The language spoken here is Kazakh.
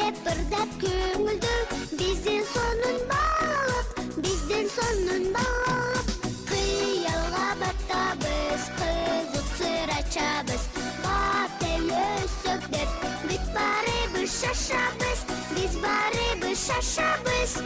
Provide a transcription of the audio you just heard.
деп ырдап көңүлдүү, биздин сонун балалык, биздин сонун балалык. Кыялга батабыз, кызык сыр ачабыз, бак өссөк деп, биз барыбыз шашабыз, биз барыбыз шашабыз.